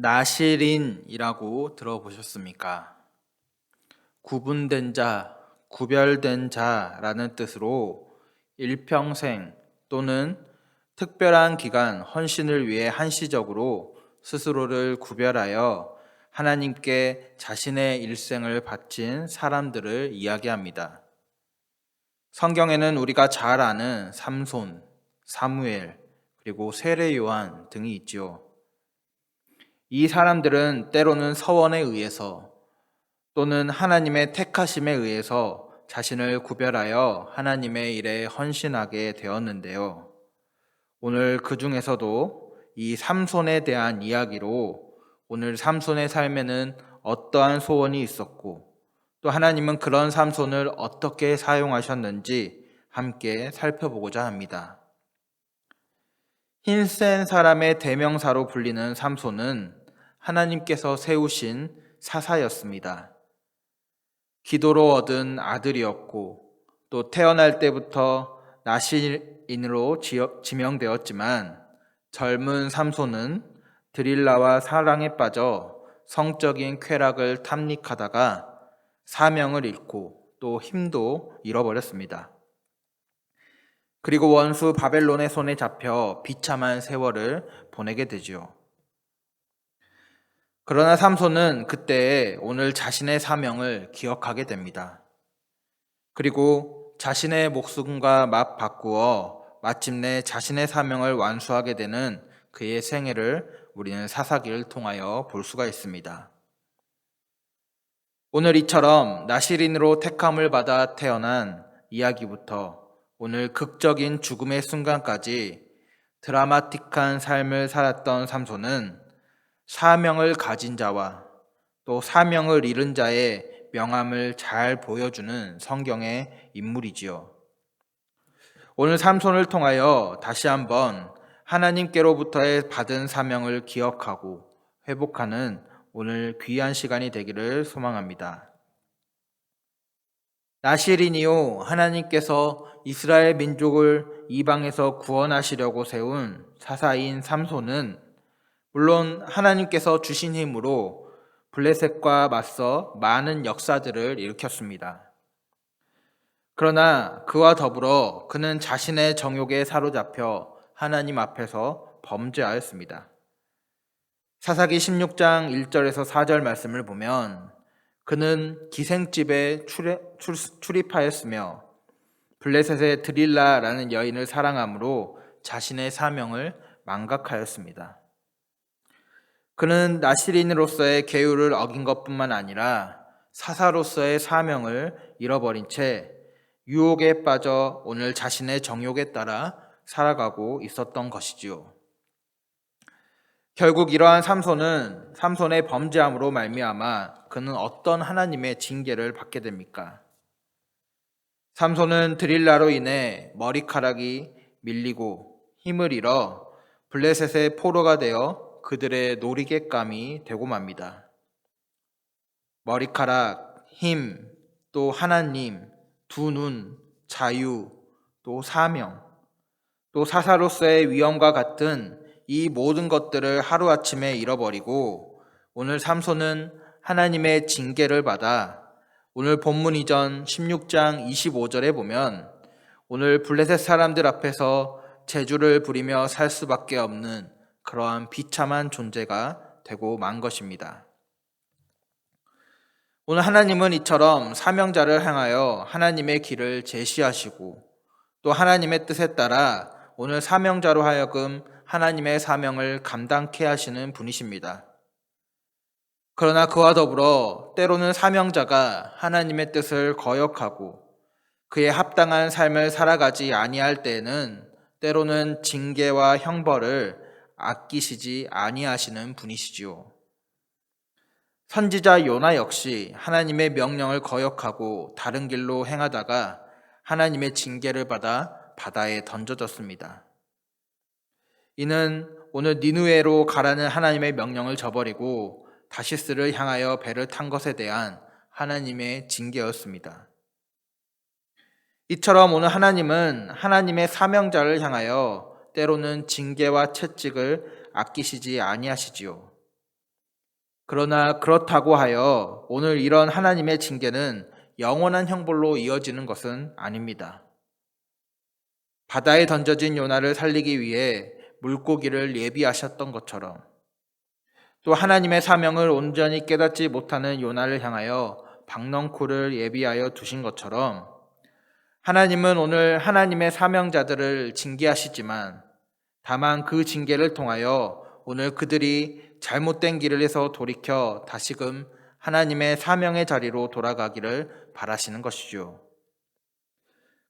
나실인이라고 들어보셨습니까? 구분된 자, 구별된 자라는 뜻으로 일평생 또는 특별한 기간 헌신을 위해 한시적으로 스스로를 구별하여 하나님께 자신의 일생을 바친 사람들을 이야기합니다. 성경에는 우리가 잘 아는 삼손, 사무엘, 그리고 세례 요한 등이 있지요. 이 사람들은 때로는 서원에 의해서 또는 하나님의 택하심에 의해서 자신을 구별하여 하나님의 일에 헌신하게 되었는데요. 오늘 그 중에서도 이 삼손에 대한 이야기로 오늘 삼손의 삶에는 어떠한 소원이 있었고 또 하나님은 그런 삼손을 어떻게 사용하셨는지 함께 살펴보고자 합니다. 힘센 사람의 대명사로 불리는 삼손은 하나님께서 세우신 사사였습니다. 기도로 얻은 아들이었고 또 태어날 때부터 나실인으로 지명되었지만 젊은 삼손은 드릴라와 사랑에 빠져 성적인 쾌락을 탐닉하다가 사명을 잃고 또 힘도 잃어버렸습니다. 그리고 원수 바벨론의 손에 잡혀 비참한 세월을 보내게 되지요. 그러나 삼손은 그때 오늘 자신의 사명을 기억하게 됩니다. 그리고 자신의 목숨과 맞바꾸어 마침내 자신의 사명을 완수하게 되는 그의 생애를 우리는 사사기를 통하여 볼 수가 있습니다. 오늘 이처럼 나실인으로 택함을 받아 태어난 이야기부터 오늘 극적인 죽음의 순간까지 드라마틱한 삶을 살았던 삼손은 사명을 가진 자와 또 사명을 잃은 자의 명암을 잘 보여주는 성경의 인물이지요. 오늘 삼손을 통하여 다시 한번 하나님께로부터의 받은 사명을 기억하고 회복하는 오늘 귀한 시간이 되기를 소망합니다. 나실인이요, 하나님께서 이스라엘 민족을 이방에서 구원하시려고 세운 사사인 삼손은 물론 하나님께서 주신 힘으로 블레셋과 맞서 많은 역사들을 일으켰습니다. 그러나 그와 더불어 그는 자신의 정욕에 사로잡혀 하나님 앞에서 범죄하였습니다. 사사기 16장 1절에서 4절 말씀을 보면 그는 기생집에 출입하였으며 블레셋의 드릴라라는 여인을 사랑함으로 자신의 사명을 망각하였습니다. 그는 나실인으로서의 계율을 어긴 것뿐만 아니라 사사로서의 사명을 잃어버린 채 유혹에 빠져 오늘 자신의 정욕에 따라 살아가고 있었던 것이지요. 결국 이러한 삼손의 범죄함으로 말미암아 그는 어떤 하나님의 징계를 받게 됩니까? 삼손은 드릴라로 인해 머리카락이 밀리고 힘을 잃어 블레셋의 포로가 되어 그들의 놀이객감이 되고 맙니다. 머리카락, 힘, 또 하나님, 두 눈, 자유, 또 사명, 또 사사로서의 위엄과 같은 이 모든 것들을 하루아침에 잃어버리고 오늘 삼손은 하나님의 징계를 받아 오늘 본문 이전 16장 25절에 보면 오늘 블레셋 사람들 앞에서 재주를 부리며 살 수밖에 없는 그러한 비참한 존재가 되고 만 것입니다. 오늘 하나님은 이처럼 사명자를 향하여 하나님의 길을 제시하시고 또 하나님의 뜻에 따라 오늘 사명자로 하여금 하나님의 사명을 감당케 하시는 분이십니다. 그러나 그와 더불어 때로는 사명자가 하나님의 뜻을 거역하고 그에 합당한 삶을 살아가지 아니할 때에는 때로는 징계와 형벌을 아끼시지 아니하시는 분이시지요. 선지자 요나 역시 하나님의 명령을 거역하고 다른 길로 행하다가 하나님의 징계를 받아 바다에 던져졌습니다. 이는 오늘 니느웨로 가라는 하나님의 명령을 저버리고 다시스를 향하여 배를 탄 것에 대한 하나님의 징계였습니다. 이처럼 오늘 하나님은 하나님의 사명자를 향하여 때로는 징계와 채찍을 아끼시지 아니하시지요. 그러나 그렇다고 하여 오늘 이런 하나님의 징계는 영원한 형벌로 이어지는 것은 아닙니다. 바다에 던져진 요나를 살리기 위해 물고기를 예비하셨던 것처럼, 또 하나님의 사명을 온전히 깨닫지 못하는 요나를 향하여 박넝쿨을 예비하여 두신 것처럼, 하나님은 오늘 하나님의 사명자들을 징계하시지만 다만 그 징계를 통하여 오늘 그들이 잘못된 길을 해서 돌이켜 다시금 하나님의 사명의 자리로 돌아가기를 바라시는 것이죠.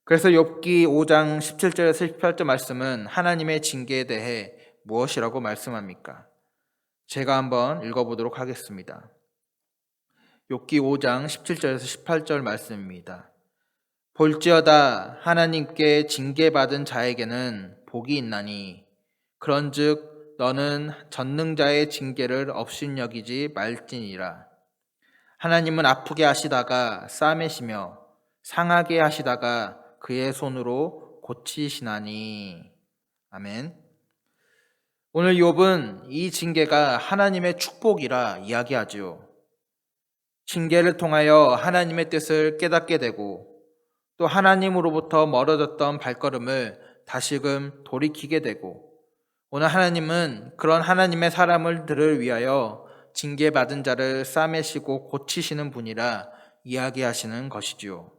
그래서 욥기 5장 17절에서 18절 말씀은 하나님의 징계에 대해 무엇이라고 말씀합니까? 제가 한번 읽어보도록 하겠습니다. 욥기 5장 17절에서 18절 말씀입니다. 볼지어다 하나님께 징계받은 자에게는 복이 있나니 그런즉 너는 전능자의 징계를 업신여기지 말지니라. 하나님은 아프게 하시다가 싸매시며 상하게 하시다가 그의 손으로 고치시나니. 아멘. 오늘 욥은 이 징계가 하나님의 축복이라 이야기하지요. 징계를 통하여 하나님의 뜻을 깨닫게 되고 또 하나님으로부터 멀어졌던 발걸음을 다시금 돌이키게 되고, 오늘 하나님은 그런 하나님의 사람들을 위하여 징계받은 자를 싸매시고 고치시는 분이라 이야기하시는 것이지요.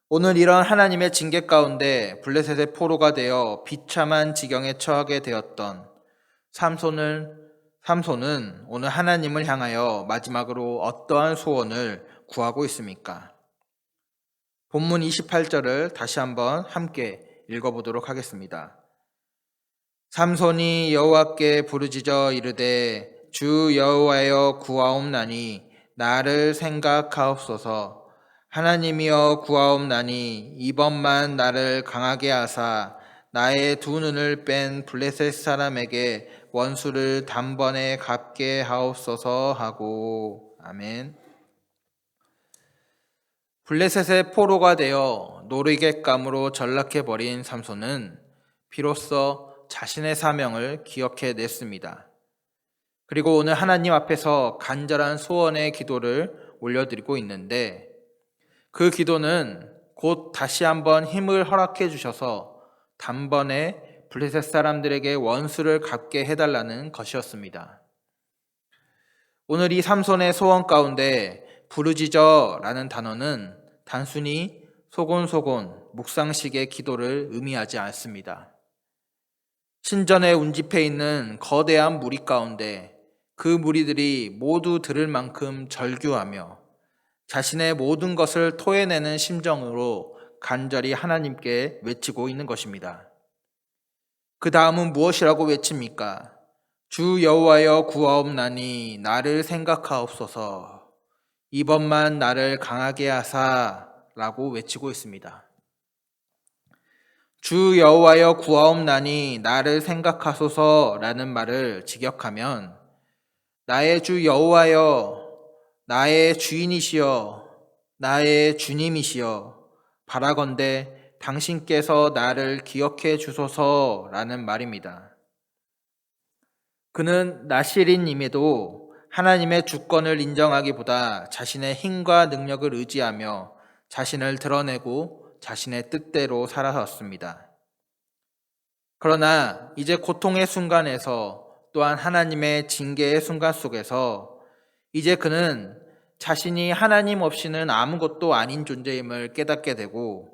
오늘 이런 하나님의 징계 가운데 블레셋의 포로가 되어 비참한 지경에 처하게 되었던 삼손은 오늘 하나님을 향하여 마지막으로 어떠한 소원을 구하고 있습니까? 본문 28절을 다시 한번 함께 읽어보도록 하겠습니다. 삼손이 여호와께 부르짖어 이르되 주 여호와여 구하옵나니 나를 생각하옵소서. 하나님이여 구하옵나니 이번만 나를 강하게 하사 나의 두 눈을 뺀 블레셋 사람에게 원수를 단번에 갚게 하옵소서 하고. 아멘. 블레셋의 포로가 되어 노르겉감으로 전락해버린 삼손은 비로소 자신의 사명을 기억해냈습니다. 그리고 오늘 하나님 앞에서 간절한 소원의 기도를 올려드리고 있는데, 그 기도는 곧 다시 한번 힘을 허락해 주셔서 단번에 블레셋 사람들에게 원수를 갚게 해달라는 것이었습니다. 오늘 이 삼손의 소원 가운데 부르짖어라는 단어는 단순히 소곤소곤 묵상식의 기도를 의미하지 않습니다. 신전에 운집해 있는 거대한 무리 가운데 그 무리들이 모두 들을 만큼 절규하며 자신의 모든 것을 토해내는 심정으로 간절히 하나님께 외치고 있는 것입니다. 그 다음은 무엇이라고 외칩니까? 주 여호와여 구하옵나니 나를 생각하옵소서. 이번만 나를 강하게 하사 라고 외치고 있습니다. 주 여호와여 구하옵나니 나를 생각하소서 라는 말을 직역하면 나의 주 여호와여, 나의 주인이시여, 나의 주님이시여, 바라건대 당신께서 나를 기억해 주소서 라는 말입니다. 그는 나시린임에도 하나님의 주권을 인정하기보다 자신의 힘과 능력을 의지하며 자신을 드러내고 자신의 뜻대로 살아왔습니다. 그러나 이제 고통의 순간에서 또한 하나님의 징계의 순간 속에서 이제 그는 자신이 하나님 없이는 아무것도 아닌 존재임을 깨닫게 되고,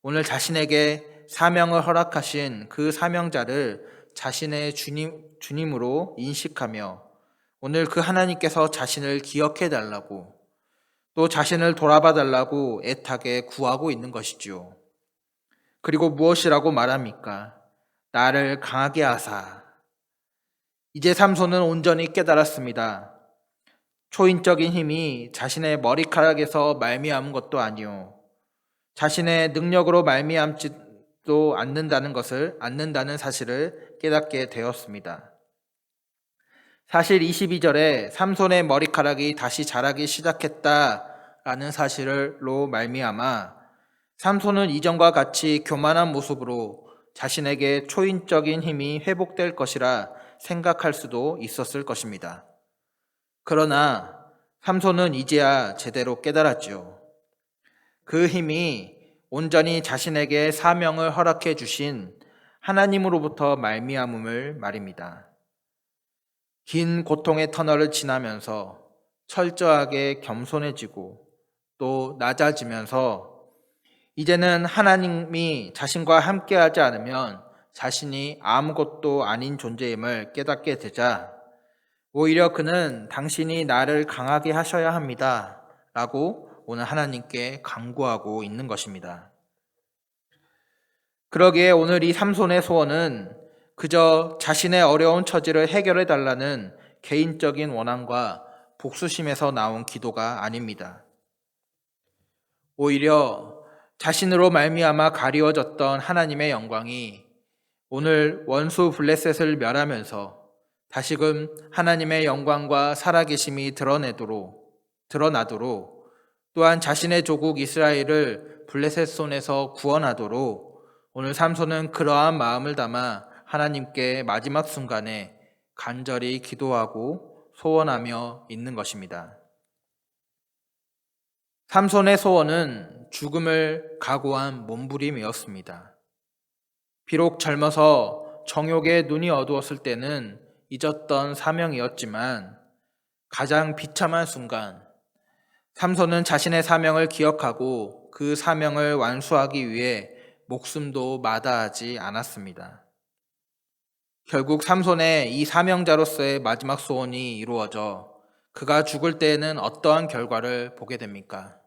오늘 자신에게 사명을 허락하신 그 사명자를 자신의 주님으로 인식하며 오늘 그 하나님께서 자신을 기억해 달라고 또 자신을 돌아봐 달라고 애타게 구하고 있는 것이지요. 그리고 무엇이라고 말합니까? 나를 강하게 하사. 이제 삼손은 온전히 깨달았습니다. 초인적인 힘이 자신의 머리카락에서 말미암은 것도 아니요, 자신의 능력으로 말미암지도 않는다는 사실을 깨닫게 되었습니다. 사실 22절에 삼손의 머리카락이 다시 자라기 시작했다라는 사실로 말미암아 삼손은 이전과 같이 교만한 모습으로 자신에게 초인적인 힘이 회복될 것이라 생각할 수도 있었을 것입니다. 그러나 삼손은 이제야 제대로 깨달았지요. 그 힘이 온전히 자신에게 사명을 허락해 주신 하나님으로부터 말미암음을 말입니다. 긴 고통의 터널을 지나면서 철저하게 겸손해지고 또 낮아지면서 이제는 하나님이 자신과 함께하지 않으면 자신이 아무것도 아닌 존재임을 깨닫게 되자 오히려 그는 당신이 나를 강하게 하셔야 합니다 라고 오늘 하나님께 간구하고 있는 것입니다. 그러기에 오늘 이 삼손의 소원은 그저 자신의 어려운 처지를 해결해 달라는 개인적인 원함과 복수심에서 나온 기도가 아닙니다. 오히려 자신으로 말미암아 가리워졌던 하나님의 영광이 오늘 원수 블레셋을 멸하면서 다시금 하나님의 영광과 살아계심이 드러나도록 또한 자신의 조국 이스라엘을 블레셋 손에서 구원하도록 오늘 삼손은 그러한 마음을 담아 하나님께 마지막 순간에 간절히 기도하고 소원하며 있는 것입니다. 삼손의 소원은 죽음을 각오한 몸부림이었습니다. 비록 젊어서 정욕에 눈이 어두웠을 때는 잊었던 사명이었지만 가장 비참한 순간 삼손은 자신의 사명을 기억하고 그 사명을 완수하기 위해 목숨도 마다하지 않았습니다. 결국 삼손의 이 사명자로서의 마지막 소원이 이루어져 그가 죽을 때에는 어떠한 결과를 보게 됩니까?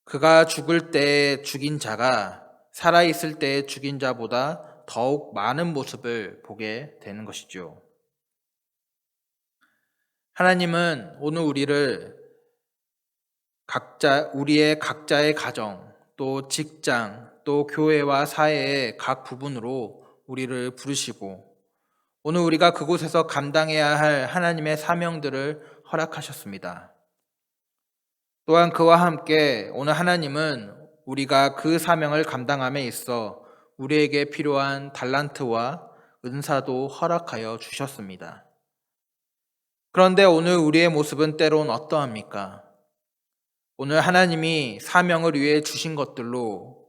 그가 죽을 때 죽인 자가 살아있을 때 죽인 자보다 더욱 많은 모습을 보게 되는 것이죠. 하나님은 오늘 우리의 각자의 가정, 또 직장, 또 교회와 사회의 각 부분으로 우리를 부르시고 오늘 우리가 그곳에서 감당해야 할 하나님의 사명들을 허락하셨습니다. 또한 그와 함께 오늘 하나님은 우리가 그 사명을 감당함에 있어 우리에게 필요한 달란트와 은사도 허락하여 주셨습니다. 그런데 오늘 우리의 모습은 때론 어떠합니까? 오늘 하나님이 사명을 위해 주신 것들로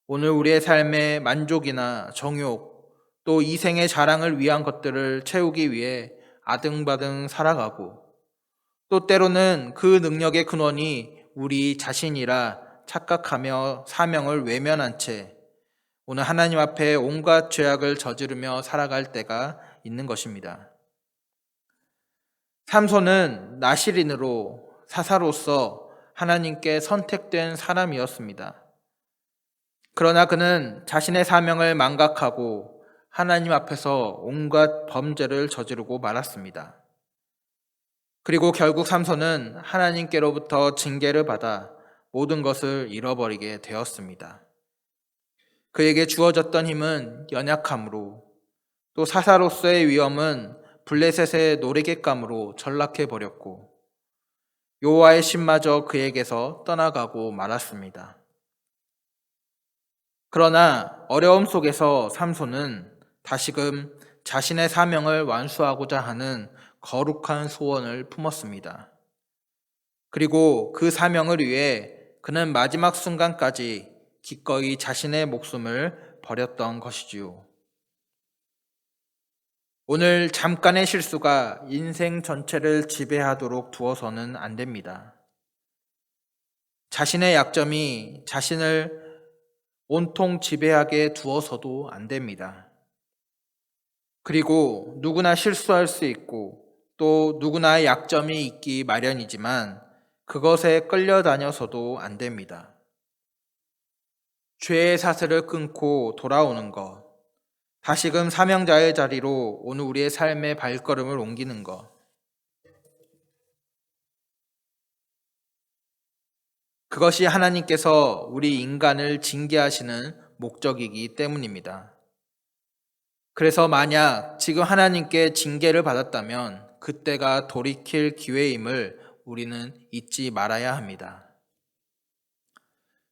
오늘 우리의 삶의 만족이나 정욕, 또 이생의 자랑을 위한 것들을 채우기 위해 아등바등 살아가고 또 때로는 그 능력의 근원이 우리 자신이라 착각하며 사명을 외면한 채 오늘 하나님 앞에 온갖 죄악을 저지르며 살아갈 때가 있는 것입니다. 삼손은 나실인으로 사사로서 하나님께 선택된 사람이었습니다. 그러나 그는 자신의 사명을 망각하고 하나님 앞에서 온갖 범죄를 저지르고 말았습니다. 그리고 결국 삼손은 하나님께로부터 징계를 받아 모든 것을 잃어버리게 되었습니다. 그에게 주어졌던 힘은 연약함으로 또 사사로서의 위엄은 블레셋의 노리곶감으로 전락해 버렸고 여호와의 신마저 그에게서 떠나가고 말았습니다. 그러나 어려움 속에서 삼손은 다시금 자신의 사명을 완수하고자 하는 거룩한 소원을 품었습니다. 그리고 그 사명을 위해 그는 마지막 순간까지 기꺼이 자신의 목숨을 버렸던 것이지요. 오늘 잠깐의 실수가 인생 전체를 지배하도록 두어서는 안 됩니다. 자신의 약점이 자신을 온통 지배하게 두어서도 안 됩니다. 그리고 누구나 실수할 수 있고 또 누구나 약점이 있기 마련이지만 그것에 끌려다녀서도 안 됩니다. 죄의 사슬을 끊고 돌아오는 것, 다시금 사명자의 자리로 오늘 우리의 삶의 발걸음을 옮기는 것, 그것이 하나님께서 우리 인간을 징계하시는 목적이기 때문입니다. 그래서 만약 지금 하나님께 징계를 받았다면 그때가 돌이킬 기회임을 우리는 잊지 말아야 합니다.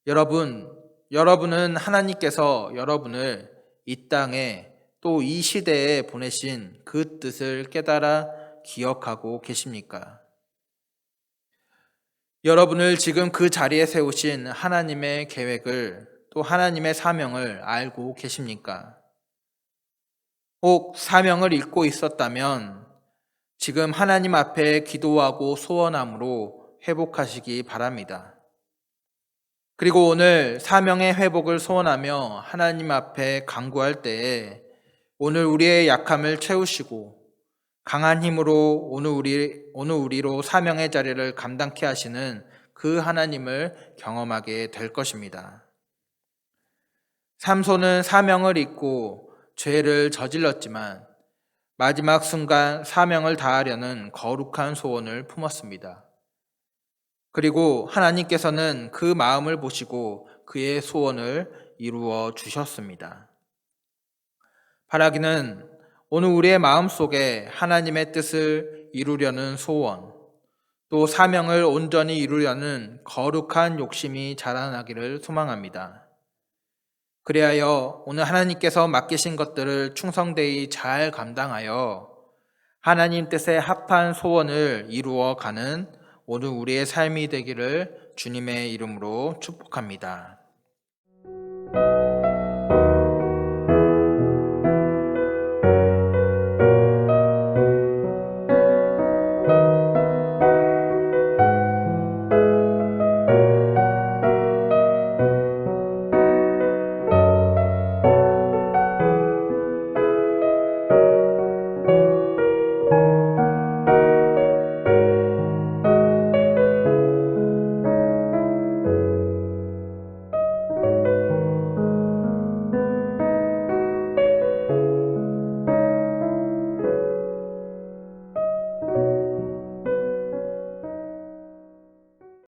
여러분은 하나님께서 여러분을 이 땅에 또 이 시대에 보내신 그 뜻을 깨달아 기억하고 계십니까? 여러분을 지금 그 자리에 세우신 하나님의 계획을 또 하나님의 사명을 알고 계십니까? 혹 사명을 잊고 있었다면 지금 하나님 앞에 기도하고 소원함으로 회복하시기 바랍니다. 그리고 오늘 사명의 회복을 소원하며 하나님 앞에 간구할 때에 오늘 우리의 약함을 채우시고 강한 힘으로 오늘 우리로 사명의 자리를 감당케 하시는 그 하나님을 경험하게 될 것입니다. 삼손은 사명을 잊고 죄를 저질렀지만 마지막 순간 사명을 다하려는 거룩한 소원을 품었습니다. 그리고 하나님께서는 그 마음을 보시고 그의 소원을 이루어 주셨습니다. 바라기는 오늘 우리의 마음속에 하나님의 뜻을 이루려는 소원, 또 사명을 온전히 이루려는 거룩한 욕심이 자라나기를 소망합니다. 그리하여 오늘 하나님께서 맡기신 것들을 충성되이 잘 감당하여 하나님 뜻에 합한 소원을 이루어 가는 오늘 우리의 삶이 되기를 주님의 이름으로 축복합니다.